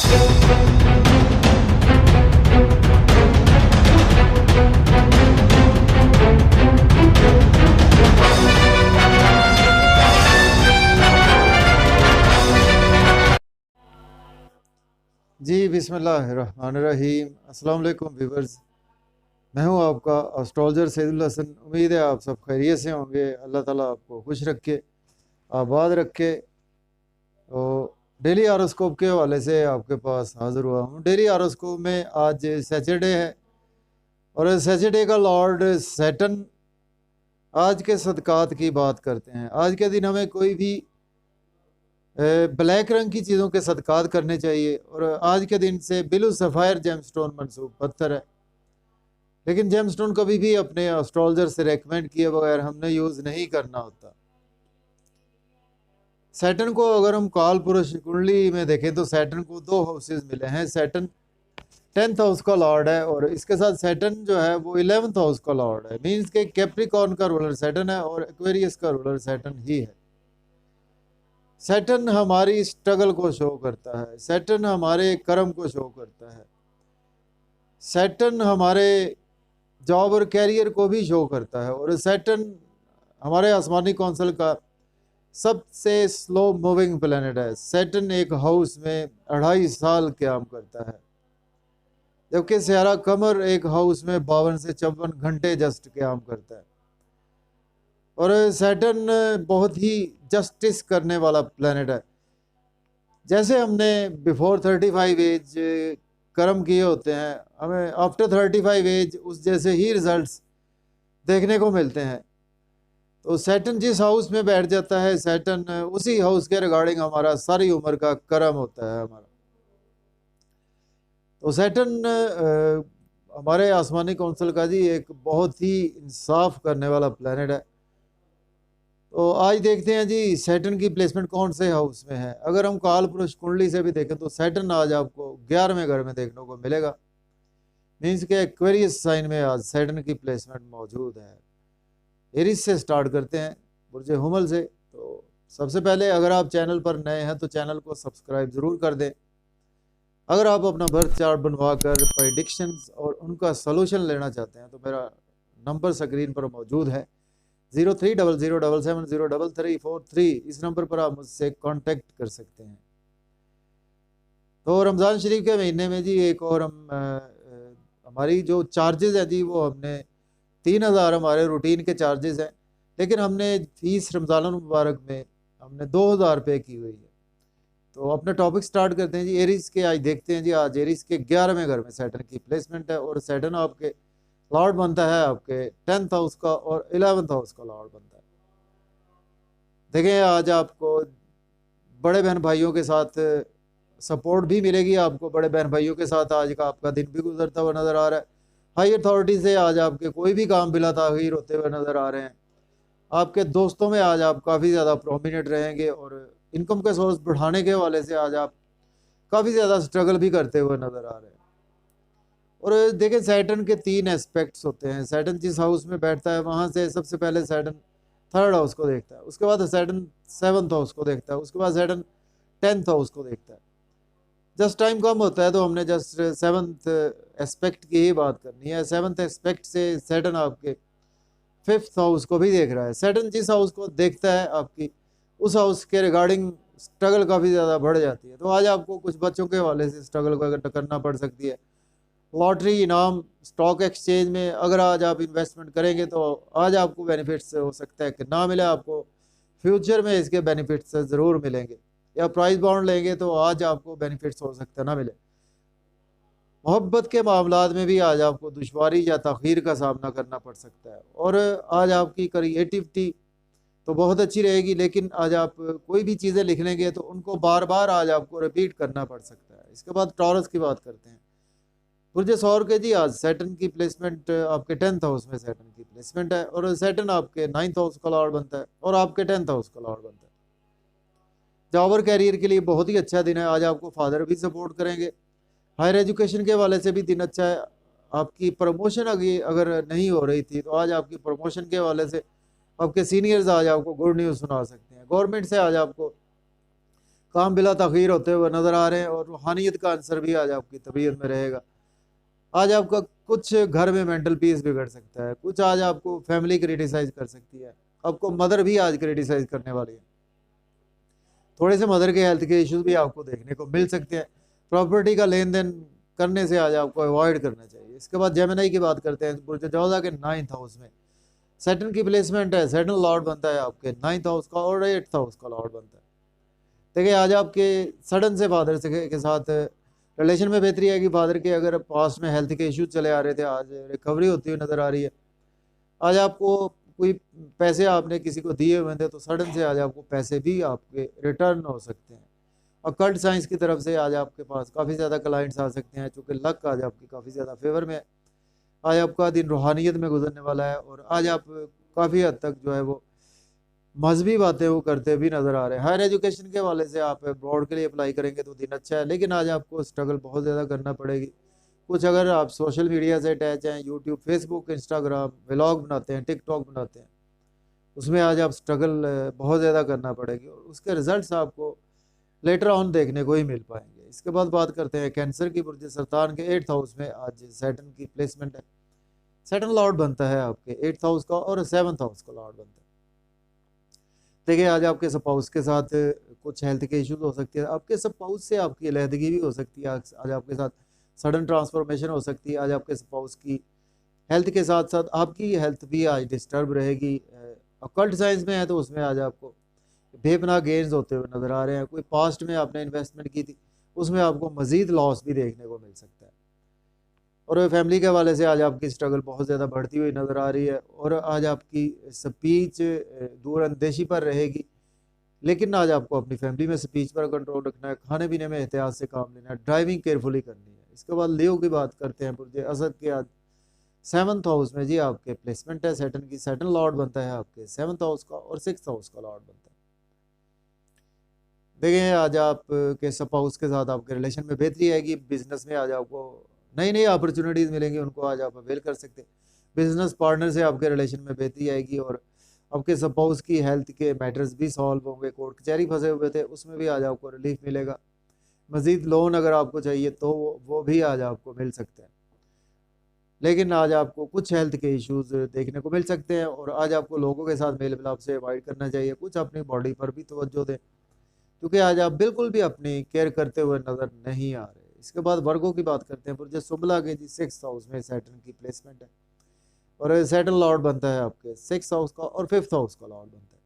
जी बिस्मिल्लाहिर्रहमानिर्रहीम। अस्सलाम वालेकुम व्यूवर्स, मैं हूं आपका एस्ट्रोलॉजर सैदुल हसन। उम्मीद है आप सब खैरियत से होंगे। अल्लाह ताला आपको खुश रखे, आबाद रखे। तो डेली हॉरोस्कोप के हवाले से आपके पास हाज़िर हुआ हूं। डेली हॉरोस्कोप में आज सैटरडे है और सैटरडे का लॉर्ड सैटर्न आज के सदकात की बात करते हैं। आज के दिन हमें कोई भी ब्लैक रंग की चीज़ों के सदकात करने चाहिए और आज के दिन से ब्लू सफ़ायर जेमस्टोन मंसूब पत्थर है, लेकिन जेमस्टोन कभी भी अपने एस्ट्रोलॉजर से रेकमेंड किए बगैर हमने यूज़ नहीं करना होता। सैटर्न को अगर हम काल पुरुष कुंडली में देखें तो सैटर्न को दो हाउसेज मिले हैं। सैटर्न 10th हाउस का लॉर्ड है और इसके साथ सैटर्न जो है वो 11th हाउस का लॉर्ड है। मीन्स के कैप्रिकॉर्न का रूलर सैटर्न है और एक्वेरियस का रूलर सैटर्न ही है। सैटर्न हमारी स्ट्रगल को शो करता है, सैटर्न हमारे कर्म को शो करता है, सैटर्न हमारे जॉब और कैरियर को भी शो करता है और सैटर्न हमारे आसमानी कौंसल का सबसे स्लो मूविंग प्लेनेट है। सैटर्न एक हाउस में 2.5 साल क्याम करता है, जबकि सयारा कमर एक हाउस में 52 से 54 घंटे जस्ट क्याम करता है। और सैटर्न बहुत ही जस्टिस करने वाला प्लेनेट है। जैसे हमने बिफोर 35 एज कर्म किए होते हैं, हमें आफ्टर 35 एज उस जैसे ही रिजल्ट्स देखने को मिलते हैं। तो सैटर्न जिस हाउस में बैठ जाता है, सैटर्न उसी हाउस के रिगार्डिंग हमारा सारी उम्र का कर्म होता है हमारा। तो सैटर्न हमारे आसमानी कौंसल का जी एक बहुत ही इंसाफ करने वाला प्लेनेट है। तो आज देखते हैं जी सैटर्न की प्लेसमेंट कौन से हाउस में है। अगर हम काल पुरुष कुंडली से भी देखें तो सैटर्न आज आपको 11वें घर में देखने को मिलेगा। मीन्स के एक्वेरियस साइन में आज सैटर्न की प्लेसमेंट मौजूद है। एरिस से स्टार्ट करते हैं, बुर्ज हुमल से। तो सबसे पहले अगर आप चैनल पर नए हैं तो चैनल को सब्सक्राइब ज़रूर कर दें। अगर आप अपना बर्थ चार्ट बनवा कर प्रेडिक्शंस और उनका सलूशन लेना चाहते हैं तो मेरा नंबर स्क्रीन पर मौजूद है 030077703343। इस नंबर पर आप मुझसे कांटेक्ट कर सकते हैं। तो रमज़ान शरीफ के महीने में जी एक और हमारी जो चार्जेस है जी वो हमने 3000 हमारे रूटीन के चार्जेस हैं, लेकिन हमने फीस रमज़ान मुबारक में हमने 2000 पे की हुई है। तो अपना टॉपिक स्टार्ट करते हैं जी एरीज के। आज देखते हैं जी आज एरीज के 11वें घर में सैटर्न की प्लेसमेंट है और सैटर्न आपके लॉर्ड बनता है आपके 10th हाउस का और 11th हाउस का लॉर्ड बनता है। देखें आज आपको बड़े बहन भाइयों के साथ सपोर्ट भी मिलेगी। आपको बड़े बहन भाइयों के साथ आज का आपका दिन भी गुजरता हुआ नज़र आ रहा है। हाई अथॉरिटी से आज आपके कोई भी काम बिला ताखीर होते हुए नज़र आ रहे हैं। आपके दोस्तों में आज आप काफ़ी ज़्यादा प्रोमिनेंट रहेंगे और इनकम के सोर्स बढ़ाने के हवाले से आज आप काफ़ी ज़्यादा स्ट्रगल भी करते हुए नज़र आ रहे हैं। और देखें सैटर्न के 3 एस्पेक्ट्स होते हैं। सैटर्न जिस हाउस में बैठता है वहाँ से सबसे पहले सैटर्न 3rd हाउस को देखता है, उसके बाद सैटर्न 7th हाउस को देखता है, उसके बाद सैटर्न 10th हाउस को देखता है। जस्ट टाइम कम होता है तो हमने जस्ट 7th एस्पेक्ट की ही बात करनी है। 7th एस्पेक्ट से सैटर्न आपके 5th हाउस को भी देख रहा है। सैटर्न जिस हाउस को देखता है आपकी उस हाउस के रिगार्डिंग स्ट्रगल काफ़ी ज़्यादा बढ़ जाती है। तो आज आपको कुछ बच्चों के हवाले से स्ट्रगल करना पड़ सकती है। लॉटरी, इनाम, स्टॉक एक्सचेंज में अगर आज आप इन्वेस्टमेंट करेंगे तो आज आपको बेनिफिट्स हो सकता है कि ना मिले, आपको फ्यूचर में इसके बेनिफिट्स ज़रूर मिलेंगे। या प्राइस बॉन्ड लेंगे तो आज आपको बेनिफिट्स हो सकता है ना मिले। मोहब्बत के मामलात में भी आज आपको दुश्वारी या तख़ीर का सामना करना पड़ सकता है। और आज आपकी क्रिएटिविटी तो बहुत अच्छी रहेगी, लेकिन आज आप कोई भी चीज़ें लिख लेंगे तो उनको बार बार आज आपको रिपीट करना पड़ सकता है। इसके बाद टॉरस की बात करते हैं। बुर्ज सौर के जी आज सैटर्न की प्लेसमेंट आपके 10th हाउस में सैटर्न की प्लेसमेंट है और सैटर्न आपके 9th हाउस का लॉर्ड बनता है और आपके 10th हाउस का लॉर्ड बनता है। जॉब और कैरियर के लिए बहुत ही अच्छा दिन है। आज आपको फादर भी सपोर्ट करेंगे। हायर एजुकेशन के वाले से भी दिन अच्छा है। आपकी प्रमोशन अगर नहीं हो रही थी तो आज आपकी प्रमोशन के वाले से आपके सीनियर्स आज आपको गुड न्यूज़ सुना सकते हैं। गवर्नमेंट से आज आपको काम बिला तखीर होते हुए नज़र आ रहे हैं, और रूहानियत का आंसर भी आज आपकी तबीयत में रहेगा। आज आपका कुछ घर में मेंटल पीस बिगड़ सकता है, कुछ आज आपको फैमिली क्रिटिसाइज कर सकती है, आपको मदर भी आज क्रिटिसाइज करने वाली है। थोड़े से मदर के हेल्थ के इश्यूज भी आपको देखने को मिल सकते हैं। प्रॉपर्टी का लेन देन करने से आज आपको अवॉइड करना चाहिए। इसके बाद जेमिनी की बात करते हैं। बुर्ज जोधा के 9th हाउस में सैटर्न की प्लेसमेंट है। सैटर्न लॉर्ड बनता है आपके 9th हाउस का और 8th हाउस का लॉर्ड बनता है। देखिए आज आपके सडन से फादर से के साथ रिलेशन में बेहतरी आएगी। फादर के अगर पास में हेल्थ के इश्यूज चले आ रहे थे, आज रिकवरी होती हुई नज़र आ रही है। आज आपको कोई पैसे आपने किसी को दिए हुए थे, तो सडन से आज आपको पैसे भी आपके रिटर्न हो सकते हैं। अकल्ट साइंस की तरफ से आज आपके पास काफ़ी ज़्यादा क्लाइंट्स आ सकते हैं, चूँकि लक आज आपकी काफ़ी ज़्यादा फेवर में है। आज आपका दिन रूहानियत में गुजरने वाला है, और आज आप काफ़ी हद तक जो है वो मजहबी बातें वो करते भी नज़र आ रहे हैं। हायर एजुकेशन के वाले से आप अब्रॉड के लिए अप्लाई करेंगे तो दिन अच्छा है, लेकिन आज आपको स्ट्रगल बहुत ज़्यादा करना पड़ेगी। कुछ अगर आप सोशल मीडिया से अटैच हैं, यूट्यूब, फेसबुक, इंस्टाग्राम, व्लॉग बनाते हैं, टिकटॉक बनाते हैं, उसमें आज आप स्ट्रगल बहुत ज़्यादा करना पड़ेगी, और उसके रिजल्ट्स आपको लेटर ऑन देखने को ही मिल पाएंगे। इसके बाद बात करते हैं कैंसर की। बुर्ज सरतान के 8th हाउस में आज सैटर्न की प्लेसमेंट है। सैटर्न लॉर्ड बनता है आपके 8th हाउस का और 7th हाउस का लॉर्ड बनता है। देखिए आज आपके स्पाउस के साथ कुछ हेल्थ के इश्यूज हो सकती है, आपके स्पाउस से आपकी अलहदगी भी हो सकती है। आज आपके साथ सडन ट्रांसफॉर्मेशन हो सकती है। आज आपके स्पाउस की हेल्थ के साथ साथ आपकी हेल्थ भी आज डिस्टर्ब रहेगी। अकल्ट साइंस में है तो उसमें आज आपको बेपनाह गेन्स होते हुए नज़र आ रहे हैं। कोई पास्ट में आपने इन्वेस्टमेंट की थी, उसमें आपको मज़ीद लॉस भी देखने को मिल सकता है। और फैमिली के हवाले से आज आपकी स्ट्रगल बहुत ज़्यादा बढ़ती हुई नज़र आ रही है, और आज आपकी स्पीच दूर अंदेशी पर रहेगी, लेकिन आज आपको अपनी फैमिली में स्पीच पर कंट्रोल रखना है, खाने पीने में एहतियात से काम लेना है, ड्राइविंग केयरफुली करनी है। इसके बाद लियो की बात करते हैं। बुर्ज असद के आज 7th हाउस में जी आपके प्लेसमेंट है सैटर्न की। सैटर्न लॉर्ड बनता है आपके 7th हाउस का और 6th हाउस का लॉर्ड बनता है। देखिए आज आप के स्पाउस के साथ आपके रिलेशन में बेहतरी आएगी। बिजनेस में आज आपको नई नई अपॉर्चुनिटीज़ मिलेंगी, उनको आज आप अवेल कर सकते हैं। बिजनेस पार्टनर से आपके रिलेशन में बेहतरी आएगी, और आपके स्पाउस की हेल्थ के मैटर्स भी सॉल्व होंगे। कोर्ट कचहरी फंसे हुए थे, उसमें भी आज आपको रिलीफ मिलेगा। मज़ीद लोन अगर आपको चाहिए तो वो भी आज आपको मिल सकता है, लेकिन आज आपको कुछ हेल्थ के इश्यूज देखने को मिल सकते हैं, और आज आपको लोगों के साथ मेल मिलाप से अवॉइड करना चाहिए। कुछ अपनी बॉडी पर भी तवज्जो दें, क्योंकि आज आप बिल्कुल भी अपनी केयर करते हुए नज़र नहीं आ रहे। इसके बाद वर्गों की बात करते हैं। बुर्ज सुबला के जी 6th हाउस में सैटर्न की प्लेसमेंट है, और सैटर्न लॉर्ड बनता है आपके 6th हाउस का और 5th हाउस का लॉर्ड बनता है।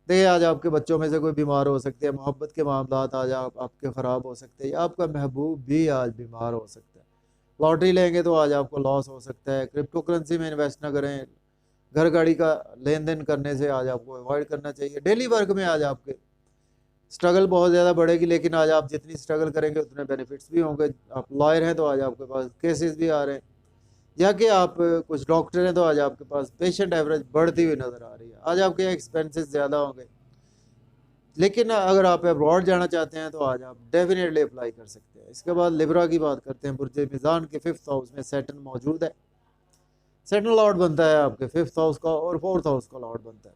देखिए आज आपके बच्चों में से कोई बीमार हो सकते हैं, मोहब्बत के मामलात आज आपके ख़राब हो सकते हैं, या आपका महबूब भी आज बीमार हो सकता है। लॉटरी लेंगे तो आज आपको लॉस हो सकता है। क्रिप्टो करेंसी में इन्वेस्ट ना करें। घर गाड़ी का लेन देन करने से आज आपको अवॉइड करना चाहिए। डेली वर्क में आज आपके स्ट्रगल बहुत ज़्यादा बढ़ेगी, लेकिन आज आप जितनी स्ट्रगल करेंगे उतने बेनिफिट्स भी होंगे। आप लॉयर हैं तो आज आपके पास केसेस भी आ रहे हैं, या कि आप कुछ डॉक्टर हैं तो आज आपके पास पेशेंट एवरेज बढ़ती हुई नज़र आ रही है। आज आपके एक्सपेंसेस ज़्यादा होंगे, लेकिन अगर आप अब्रॉड जाना चाहते हैं तो आज आप डेफिनेटली अप्लाई कर सकते हैं। इसके बाद लिब्रा की बात करते हैं। बुर्ज मिज़ान के 5th हाउस में सैटर्न मौजूद है। सैटर्न लॉर्ड बनता है आपके 5th हाउस का और 4th हाउस का लॉर्ड बनता है।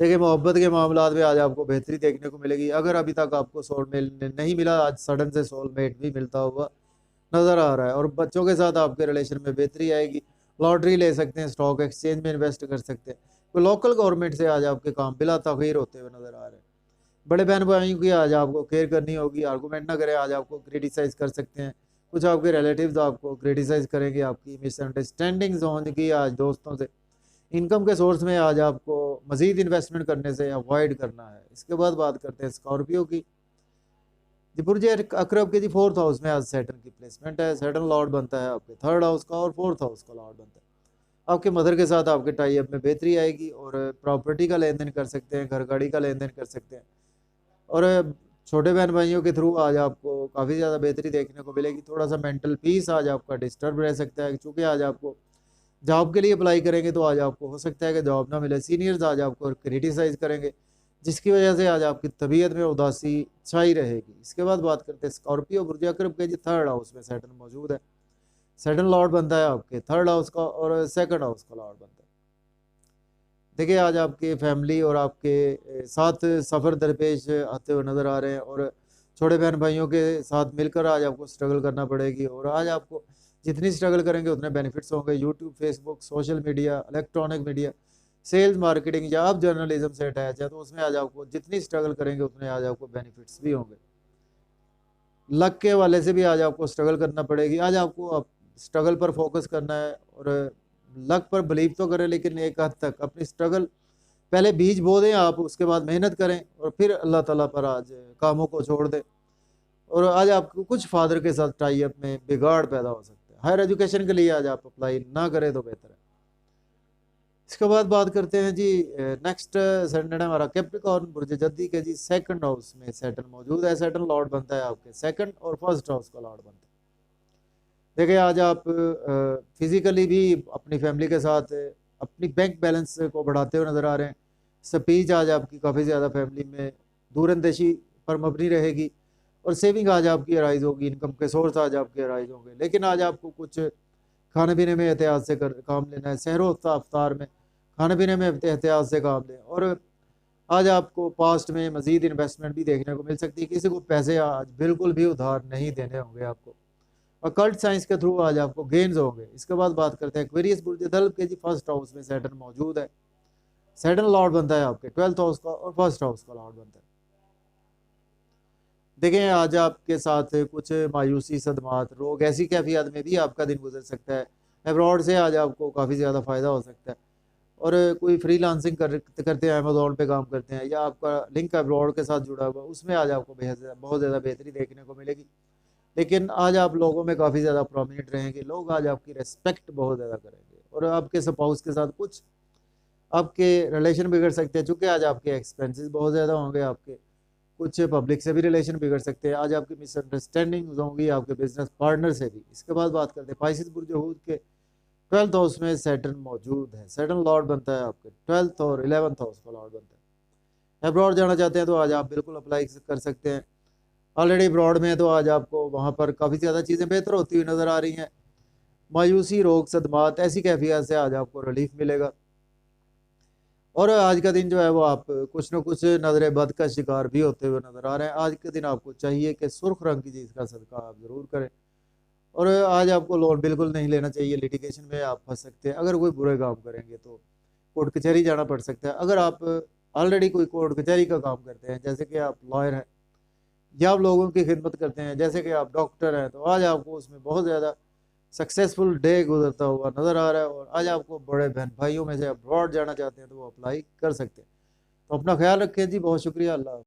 देखिए मोहब्बत के मामलात में आज आपको बेहतरी देखने को मिलेगी। अगर अभी तक आपको सोलमेट नहीं मिला, आज सडन से सोलमेट भी मिलता हुआ नज़र आ रहा है, और बच्चों के साथ आपके रिलेशन में बेहतरी आएगी। लॉटरी ले सकते हैं, स्टॉक एक्सचेंज में इन्वेस्ट कर सकते हैं। तो लोकल गवर्नमेंट से आज आपके काम बिला तखीर होते हुए नज़र आ रहे हैं। बड़े बहन भाइयों की आज आपको केयर करनी होगी। आर्गूमेंट ना करें, आज आपको क्रिटिसाइज़ कर सकते हैं। कुछ आपके रिलेटिव्स आपको क्रिटिसाइज़ करेंगे, आपकी मिसअंडरस्टैंडिंग्स होंगी आज दोस्तों से। इनकम के सोर्स में आज आपको मज़ीद इन्वेस्टमेंट करने से अवॉइड करना है। इसके बाद बात करते हैं स्कॉर्पियो की। जी बुर्ज अकरब के जी 4th हाउस में आज सैटर्न की प्लेसमेंट है। सैटर्न लॉर्ड बनता है आपके 3rd हाउस का और 4th हाउस का लॉर्ड बनता है। आपके मदर के साथ आपके टाई अप में बेहतरी आएगी, और प्रॉपर्टी का लेन देन कर सकते हैं, घर गाड़ी का लेन देन कर सकते हैं, और छोटे बहन भाइयों के थ्रू आज आपको काफ़ी ज़्यादा बेहतरी देखने को मिलेगी। थोड़ा सा मेंटल पीस आज आपका डिस्टर्ब रह सकता है, क्योंकि आज आपको जॉब के लिए अप्लाई करेंगे तो आज आपको हो सकता है कि जॉब ना मिले। सीनियर्स आज आपको क्रिटिसाइज़ करेंगे, जिसकी वजह से आज आपकी तबीयत में उदासी छाई रहेगी। इसके बाद बात करते हैं स्कॉर्पियो। बुर्ज अकरब के जी 3rd हाउस में सैटर्न मौजूद है। सैटर्न लॉर्ड बनता है आपके 3rd हाउस का और 2nd हाउस का लॉर्ड बनता है। देखिए आज आपकी फैमिली और आपके साथ सफ़र दरपेश आते हुए नज़र आ रहे हैं, और छोटे बहन भाइयों के साथ मिलकर आज आपको स्ट्रगल करना पड़ेगी, और आज आपको जितनी स्ट्रगल करेंगे उतने बेनिफिट्स होंगे। YouTube, Facebook, social media, electronic media, sales, marketing, या आप जर्नलिज्म से अटैच है तो उसमें आज आपको जितनी स्ट्रगल करेंगे उतने आज आपको बेनिफिट्स भी होंगे। लक के वाले से भी आज आपको स्ट्रगल करना पड़ेगी। आज आपको स्ट्रगल पर फोकस करना है, और लक पर बिलीव तो करें, लेकिन एक हद तक अपनी स्ट्रगल पहले बीज बो दें आप, उसके बाद मेहनत करें, और फिर अल्लाह ताला पर आज कामों को छोड़ दें। और आज आपको कुछ फादर के साथ टाई अप में बिगाड़ पैदा हो सकता है। हायर एजुकेशन के लिए आज आप अप्लाई ना करें तो बेहतर है। इसके बाद बात करते हैं जी, नेक्स्ट सेंटेड है हमारा कैप्रिकॉर्न बुर्ज जद्दी के जी सेकंड हाउस में सैटर्न मौजूद है। सैटर्न लॉर्ड बनता है आपके सेकंड और फर्स्ट हाउस का लॉर्ड बनता है। देखिए आज आप फिजिकली भी अपनी फैमिली के साथ अपनी बैंक बैलेंस को बढ़ाते हुए नज़र आ रहे हैं। स्पीच आज आपकी काफ़ी ज़्यादा फैमिली में दूरअंदेशी पर मबनी रहेगी, और सेविंग आज आपकी अराइज होगी, इनकम के सोर्स आज आपके अराइज होंगे। लेकिन आज आपको कुछ खाने पीने में एहतियात से काम लेना है। सहरो अफ्तार में खाने पीने में एहतियात से काम लें। और आज आपको पास्ट में मज़ीद इन्वेस्टमेंट भी देखने को मिल सकती है। किसी को पैसे आज बिल्कुल भी उधार नहीं देने होंगे आपको। अकल्ट साइंस के थ्रू आज आपको गेन्स होंगे। इसके बाद बात करते हैं एक्वेरियस बुर्ज दल्ब के जी फर्स्ट हाउस में सैटर्न मौजूद है। सैटर्न लॉर्ड बनता है आपके 12th हाउस का, और फर्स्ट हाउस का लॉर्ड बनता है। देखें आज आपके साथ कुछ मायूसी, सदमात, रोग, ऐसी कैफियत में भी आपका दिन गुजर सकता है। एब्रॉड से आज आपको काफ़ी ज़्यादा फ़ायदा हो सकता है, और कोई फ्रीलांसिंग करते हैं, अमेज़ॉन पे काम करते हैं, या आपका लिंक एब्रॉड के साथ जुड़ा हुआ, उसमें आज आपको बहुत ज़्यादा बेहतरी देखने को मिलेगी। लेकिन आज आप लोगों में काफ़ी ज़्यादा प्रोमिनेंट रहेंगे। लोग आज आपकी रेस्पेक्ट बहुत ज़्यादा करेंगे, और आपके स्पाउस के साथ कुछ आपके रिलेशन बिगड़ सकते हैं, चूँकि आज आपके एक्सपेंसेस बहुत ज़्यादा होंगे। आपके कुछ पब्लिक से भी रिलेशन बिगड़ सकते हैं। आज आपकी मिसअंडरस्टैंडिंग होंगी आपके बिजनेस पार्टनर से भी। इसके बाद बात करते हैं पाइसिस बुर्ज हूद के 12th हाउस में सैटर्न मौजूद है। सैटर्न लॉर्ड बनता है आपके 12th और 11th हाउस का लॉर्ड बनता है। अब्रॉड जाना चाहते हैं तो आज आप बिल्कुल अप्लाई कर सकते हैं। ऑलरेडी अब्रॉड में तो आज आपको वहाँ पर काफ़ी ज़्यादा चीज़ें बेहतर होती हुई नज़र आ रही हैं। मायूसी, रोग, सदमात, ऐसी कैफियत से आज आपको रिलीफ मिलेगा, और आज का दिन जो है वो आप कुछ न कुछ नज़र बद का शिकार भी होते हुए नज़र आ रहे हैं। आज के दिन आपको चाहिए कि सुर्ख रंग की चीज़ का सदका आप ज़रूर करें, और आज आपको लोन बिल्कुल नहीं लेना चाहिए। लिटिगेशन में आप फंस सकते हैं। अगर कोई बुरे काम करेंगे तो कोर्ट कचहरी जाना पड़ सकता है। अगर आप ऑलरेडी कोई कोर्ट कचहरी का काम करते हैं, जैसे कि आप लॉयर हैं, या आप लोगों की खिदमत करते हैं, जैसे कि आप डॉक्टर हैं, तो आज आपको उसमें बहुत ज़्यादा सक्सेसफुल डे गुजरता हुआ नज़र आ रहा है। और आज आपको बड़े बहन भाइयों में से अब्रॉड जाना चाहते हैं तो वो अप्लाई कर सकते हैं। तो अपना ख्याल रखें जी। बहुत शुक्रिया। अल्लाह।